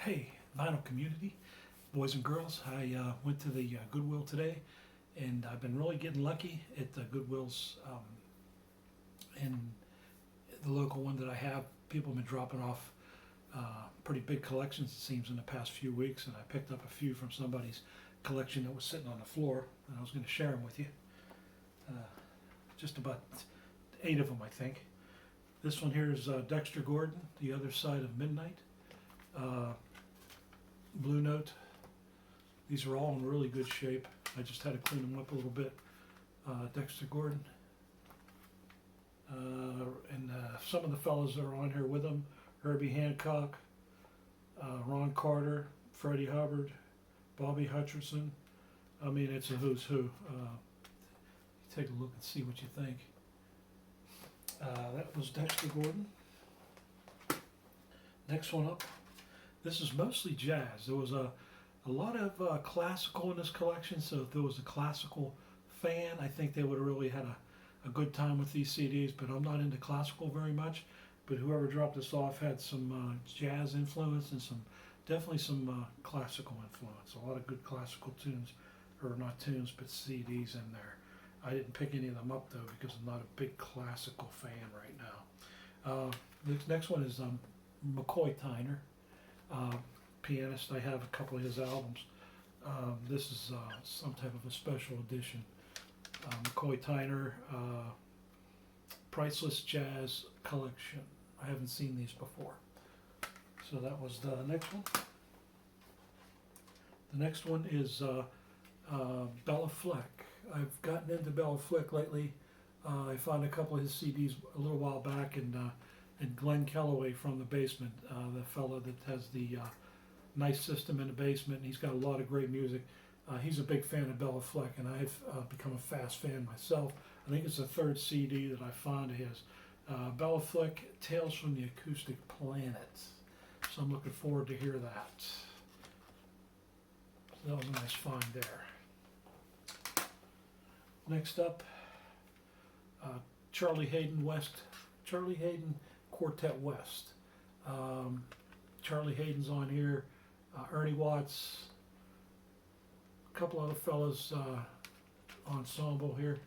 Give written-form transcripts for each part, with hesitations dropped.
Hey, vinyl community, boys and girls. I went to the Goodwill today, and I've been really getting lucky at the Goodwills in the local one that I have. People have been dropping off pretty big collections, it seems, in the past few weeks, and I picked up a few from somebody's collection that was sitting on the floor, and I was going to share them with you. Uh, just about 8 of them, I think. This one here is Dexter Gordon, The Other Side of Midnight. Blue Note. These are all in really good shape. I just had to clean them up a little bit. Dexter Gordon. And some of the fellows that are on here with him: Herbie Hancock, Ron Carter, Freddie Hubbard, Bobby Hutcherson. I mean, it's a who's who. Take a look and see what you think. That was Dexter Gordon. Next one up. This is mostly jazz. There was a lot of classical in this collection, so if there was a classical fan, I think they would have really had a good time with these CDs, but I'm not into classical very much. But whoever dropped this off had some jazz influence and definitely some classical influence. A lot of good classical tunes, or not tunes, but CDs in there. I didn't pick any of them up though because I'm not a big classical fan right now. This next one is McCoy Tyner. Pianist. I have a couple of his albums. This is some type of a special edition. McCoy Tyner, Priceless Jazz Collection. I haven't seen these before. So that was the next one. The next one is Bella Fleck. I've gotten into Bella Fleck lately. I found a couple of his CDs a little while back, and Glenn Kellaway from the Basement, the fellow that has the nice system in the basement, and he's got a lot of great music. He's a big fan of Bella Fleck, and I've become a fast fan myself. I think it's the third CD that I found of his. Bella Fleck, Tales from the Acoustic Planet. So I'm looking forward to hear that. So that was a nice find there. Next up, Charlie Hayden Quartet West. Charlie Hayden's on here, Ernie Watts, a couple other fellas ensemble here.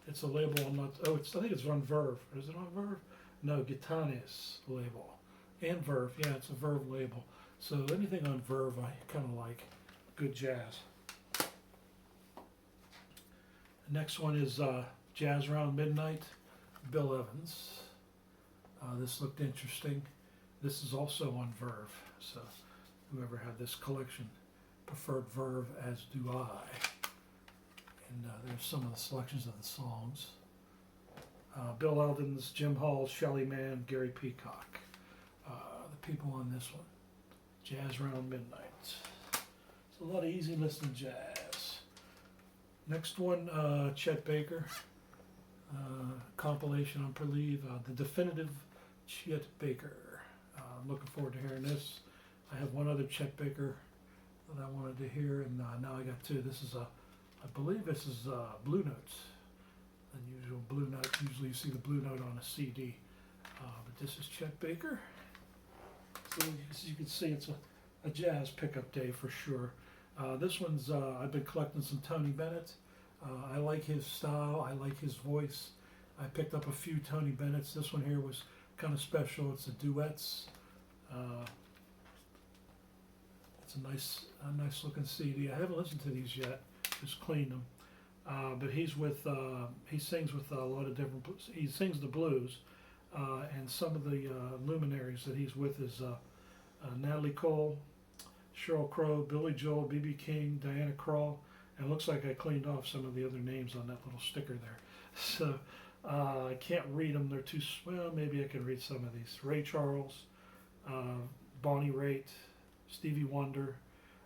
It's a label I'm not, I think it's on Verve. Is it on Verve? No, Gitanes label. And Verve, yeah, it's a Verve label. So anything on Verve I kind of like. Good jazz. The next one is Jazz Around Midnight, Bill Evans. This looked interesting. This is also on Verve, so whoever had this collection preferred Verve, as do I. And there's some of the selections of the songs. Bill Evans, Jim Hall, Shelly Manne, Gary Peacock. The people on this one. Jazz Around Midnight. It's a lot of easy listening jazz. Next one, Chet Baker. Compilation, I believe, the definitive Chet Baker. I'm looking forward to hearing this. I have one other Chet Baker that I wanted to hear, and now I got two. This is I believe this is Blue Notes. Unusual Blue Note. Usually you see the Blue Note on a CD, but this is Chet Baker. So as you can see, it's a jazz pickup day for sure. This one's I've been collecting some Tony Bennett. I like his style. I like his voice. I picked up a few Tony Bennett's. This one here was kind of special. It's a duets. It's a nice looking CD. I haven't listened to these yet. Just cleaned them. But he sings with a lot of different. He sings the blues, and some of the luminaries that he's with is Natalie Cole, Sheryl Crow, Billy Joel, B.B. King, Diana Krall. And it looks like I cleaned off some of the other names on that little sticker there. So I can't read them. They're too, well, maybe I can read some of these. Ray Charles, Bonnie Raitt, Stevie Wonder.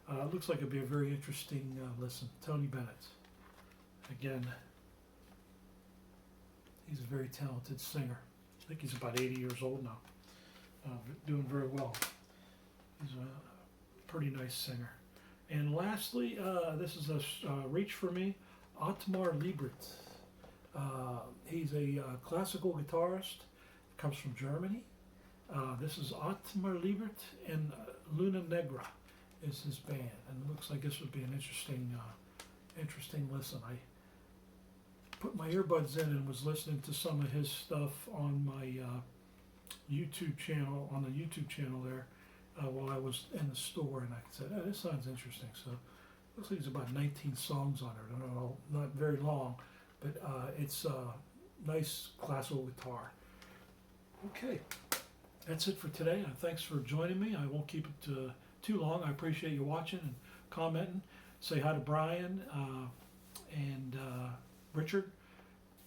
It looks like it'd be a very interesting listen. Tony Bennett. Again, he's a very talented singer. I think he's about 80 years old now. Doing very well. He's a pretty nice singer. And lastly, this is a reach for me, Atmar Liebert. He's a classical guitarist, comes from Germany. This is Atmar Liebert and Luna Negra is his band, and it looks like this would be an interesting listen. I put my earbuds in and was listening to some of his stuff on my YouTube channel, there, while I was in the store, and I said, oh, this sounds interesting. So it looks like there's about 19 songs on it. I don't know, not very long, but it's nice classical guitar. Okay, that's it for today. Thanks for joining me. I won't keep it too long. I appreciate you watching and commenting. Say hi to Brian and Richard,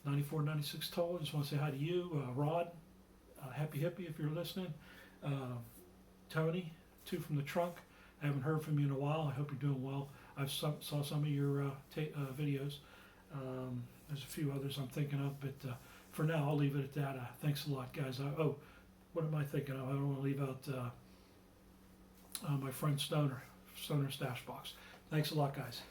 9496 Toll. I just want to say hi to you, Rod, Happy Hippie if you're listening, Tony, 2 from the Trunk. I haven't heard from you in a while. I hope you're doing well. I saw some of your videos. There's a few others I'm thinking of, but for now I'll leave it at that. Thanks a lot, guys. Oh, what am I thinking of? I don't want to leave out my friend Stoner Stash Box. Thanks a lot, guys.